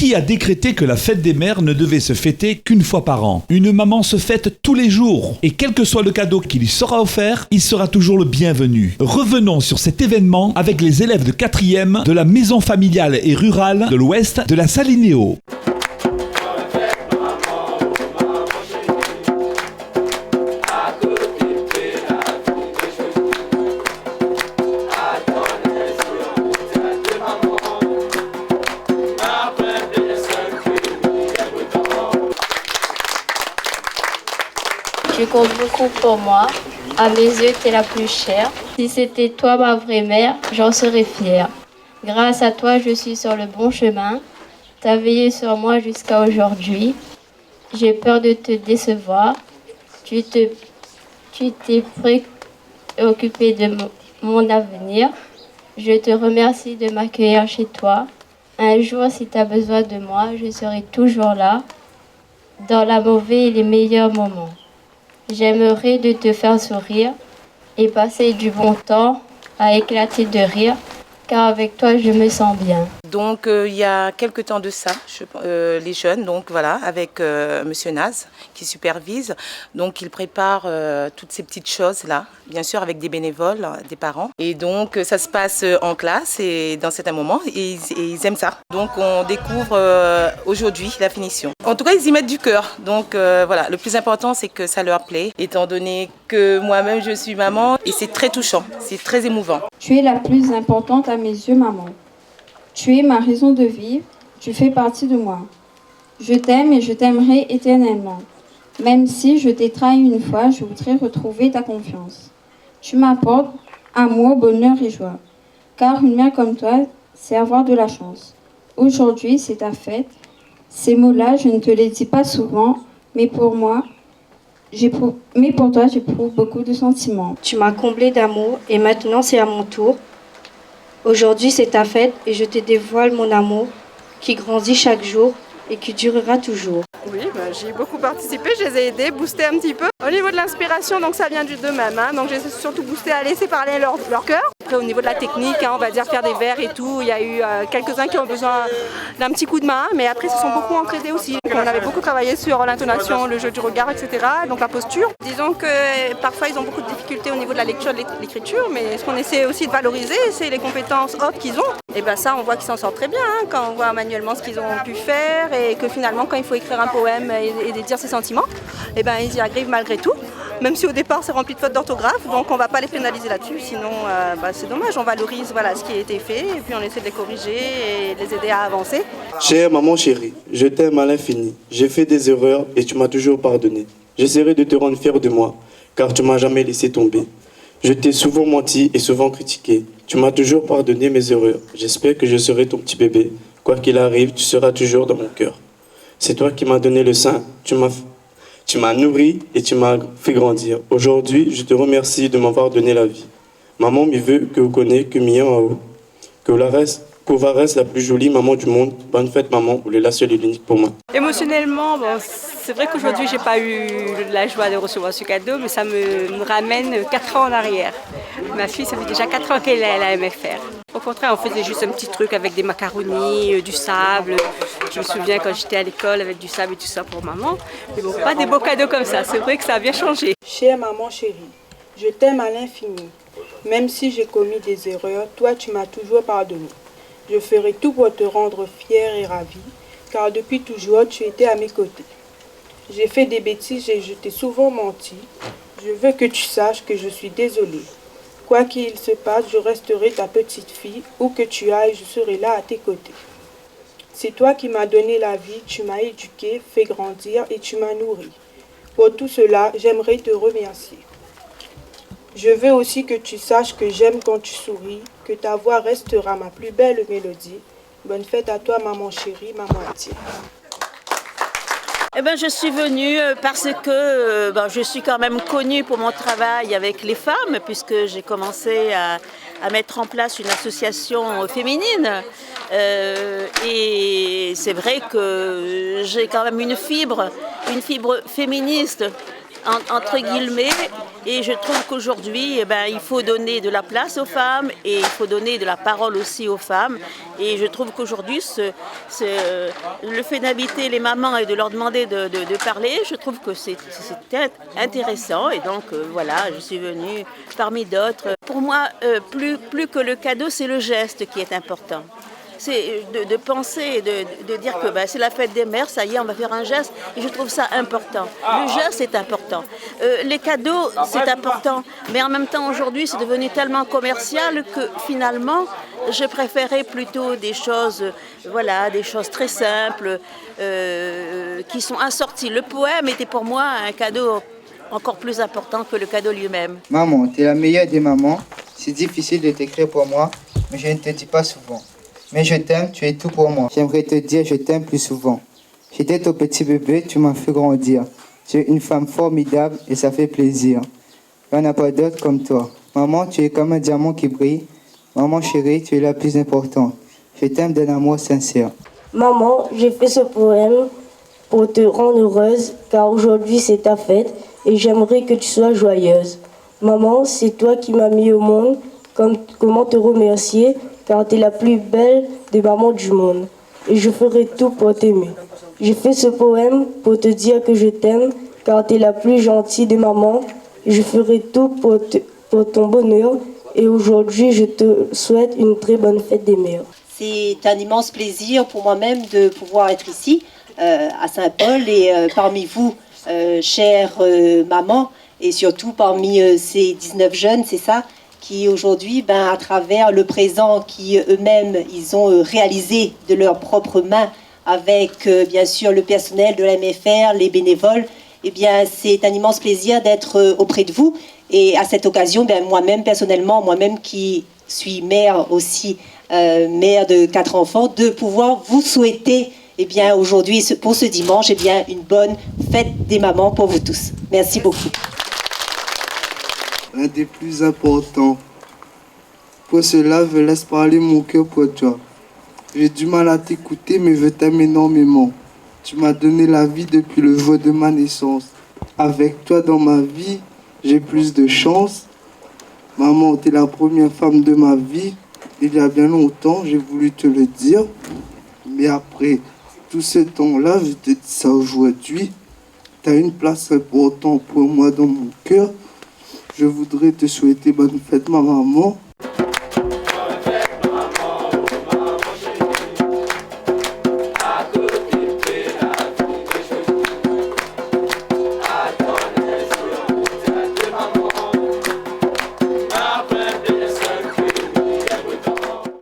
Qui a décrété que la fête des mères ne devait se fêter qu'une fois par an? Une maman se fête tous les jours. Et quel que soit le cadeau qui lui sera offert, il sera toujours le bienvenu. Revenons sur cet événement avec les élèves de 4e de la maison familiale et rurale de l'Ouest de la Salinéo. Tu comptes beaucoup pour moi. À mes yeux, t'es la plus chère. Si c'était toi ma vraie mère, j'en serais fière. Grâce à toi, je suis sur le bon chemin. T'as veillé sur moi jusqu'à aujourd'hui. J'ai peur de te décevoir. Tu t'es préoccupé de mon avenir. Je te remercie de m'accueillir chez toi. Un jour, si t'as besoin de moi, je serai toujours là, dans la mauvaise et les meilleurs moments. J'aimerais de te faire sourire et passer du bon temps à éclater de rire, car avec toi, je me sens bien. Donc il y a quelques temps de ça, les jeunes, donc voilà, avec Monsieur Naz qui supervise. Donc il prépare toutes ces petites choses là, bien sûr avec des bénévoles, des parents. Et donc ça se passe en classe et dans certains moments, et ils aiment ça. Donc on découvre aujourd'hui la finition. En tout cas, ils y mettent du cœur. Donc voilà, le plus important c'est que ça leur plaît, étant donné que moi-même je suis maman et c'est très touchant, c'est très émouvant. Tu es la plus importante à mes yeux, maman. Tu es ma raison de vivre, tu fais partie de moi. Je t'aime et je t'aimerai éternellement. Même si je t'ai trahi une fois, je voudrais retrouver ta confiance. Tu m'apportes amour, bonheur et joie. Car une mère comme toi, c'est avoir de la chance. Aujourd'hui, c'est ta fête. Ces mots-là, je ne te les dis pas souvent, mais pour toi, j'éprouve beaucoup de sentiments. Tu m'as comblé d'amour et maintenant c'est à mon tour. Aujourd'hui c'est ta fête et je te dévoile mon amour qui grandit chaque jour et qui durera toujours. Oui, j'ai beaucoup participé, je les ai aidés, boosté un petit peu. Au niveau de l'inspiration, donc ça vient d'eux-mêmes, donc j'ai surtout boosté à laisser parler leur cœur. Après au niveau de la technique, on va dire faire des vers et tout, il y a eu quelques-uns qui ont besoin d'un petit coup de main, mais après ils se sont beaucoup entraînés aussi. On avait beaucoup travaillé sur l'intonation, le jeu du regard, etc., donc la posture. Disons que parfois ils ont beaucoup de difficultés au niveau de la lecture, de l'écriture, mais ce qu'on essaie aussi de valoriser, c'est les compétences hautes qu'ils ont. Et bien ça, on voit qu'ils s'en sortent très bien, quand on voit manuellement ce qu'ils ont pu faire et que finalement quand il faut écrire un poème et dire ses sentiments, et ben ils y arrivent malgré tout, même si au départ c'est rempli de fautes d'orthographe, donc on ne va pas les pénaliser là-dessus, sinon c'est dommage, on valorise ce qui a été fait et puis on essaie de les corriger et de les aider à avancer. Chère maman chérie, je t'aime à l'infini, j'ai fait des erreurs et tu m'as toujours pardonné. J'essaierai de te rendre fier de moi, car tu m'as jamais laissé tomber. Je t'ai souvent menti et souvent critiqué. Tu m'as toujours pardonné mes erreurs. J'espère que je serai ton petit bébé. Quoi qu'il arrive, tu seras toujours dans mon cœur. C'est toi qui m'as donné le sein, tu m'as nourri et tu m'as fait grandir. Aujourd'hui, je te remercie de m'avoir donné la vie. Maman me veut que vous connaissez que Mia en haut. Que va reste la plus jolie maman du monde. Bonne fête maman, vous êtes la seule et l'unique pour moi. Émotionnellement, c'est vrai qu'aujourd'hui j'ai pas eu la joie de recevoir ce cadeau, mais ça me ramène 4 ans en arrière. Ma fille, ça fait déjà 4 ans qu'elle aimait faire. Au contraire, on faisait juste un petit truc avec des macaronis, du sable. Je me souviens quand j'étais à l'école avec du sable et tout ça pour maman. Mais bon, pas des beaux cadeaux comme ça, c'est vrai que ça a bien changé. Chère maman chérie, je t'aime à l'infini. Même si j'ai commis des erreurs, toi tu m'as toujours pardonné. Je ferai tout pour te rendre fière et ravie, car depuis toujours tu étais à mes côtés. J'ai fait des bêtises et je t'ai souvent menti. Je veux que tu saches que je suis désolée. Quoi qu'il se passe, je resterai ta petite fille. Où que tu ailles, je serai là à tes côtés. C'est toi qui m'as donné la vie, tu m'as éduquée, fait grandir et tu m'as nourrie. Pour tout cela, j'aimerais te remercier. Je veux aussi que tu saches que j'aime quand tu souris, que ta voix restera ma plus belle mélodie. Bonne fête à toi, maman chérie, maman Atia. Je suis venue parce que je suis quand même connue pour mon travail avec les femmes, puisque j'ai commencé à mettre en place une association féminine. Et c'est vrai que j'ai quand même une fibre féministe entre guillemets, et je trouve qu'aujourd'hui, il faut donner de la place aux femmes et il faut donner de la parole aussi aux femmes. Et je trouve qu'aujourd'hui, le fait d'inviter les mamans et de leur demander de parler, je trouve que c'est intéressant. Et donc, voilà, je suis venue parmi d'autres. Pour moi, plus que le cadeau, c'est le geste qui est important. C'est de penser, de dire que c'est la fête des mères, ça y est, on va faire un geste. Et je trouve ça important. Le geste est important. Les cadeaux, c'est important. Mais en même temps, aujourd'hui, c'est devenu tellement commercial que finalement, je préférais plutôt des choses, des choses très simples, qui sont assorties. Le poème était pour moi un cadeau encore plus important que le cadeau lui-même. Maman, tu es la meilleure des mamans. C'est difficile de t'écrire pour moi, mais je ne te dis pas souvent. Mais je t'aime, tu es tout pour moi. J'aimerais te dire je t'aime plus souvent. J'étais ton petit bébé, tu m'as fait grandir. Tu es une femme formidable et ça fait plaisir. Il n'y en a pas d'autre comme toi. Maman, tu es comme un diamant qui brille. Maman chérie, tu es la plus importante. Je t'aime d'un amour sincère. Maman, j'ai fait ce poème pour te rendre heureuse, car aujourd'hui c'est ta fête et j'aimerais que tu sois joyeuse. Maman, c'est toi qui m'as mis au monde. Comment te remercier, car tu es la plus belle des mamans du monde. Et je ferai tout pour t'aimer. J'ai fait ce poème pour te dire que je t'aime, car tu es la plus gentille des mamans. Et je ferai tout pour ton bonheur. Et aujourd'hui, je te souhaite une très bonne fête des mères. C'est un immense plaisir pour moi-même de pouvoir être ici, à Saint-Paul, et parmi vous, chères mamans, et surtout parmi ces 19 jeunes, c'est ça, qui aujourd'hui, à travers le présent qui eux-mêmes, ils ont réalisé de leurs propres mains avec bien sûr le personnel de la MFR, les bénévoles, c'est un immense plaisir d'être auprès de vous. Et à cette occasion, moi-même personnellement, moi-même qui suis mère aussi, mère de 4 enfants, de pouvoir vous souhaiter aujourd'hui, pour ce dimanche, une bonne fête des mamans pour vous tous. Merci beaucoup. Un des plus importants. Pour cela, je laisse parler mon cœur pour toi. J'ai du mal à t'écouter, mais je t'aime énormément. Tu m'as donné la vie depuis le jour de ma naissance. Avec toi dans ma vie, j'ai plus de chance. Maman, tu es la première femme de ma vie. Il y a bien longtemps, j'ai voulu te le dire. Mais après tout ce temps-là, je te dis ça aujourd'hui. Tu as une place importante pour moi dans mon cœur. Je voudrais te souhaiter bonne fête, ma maman.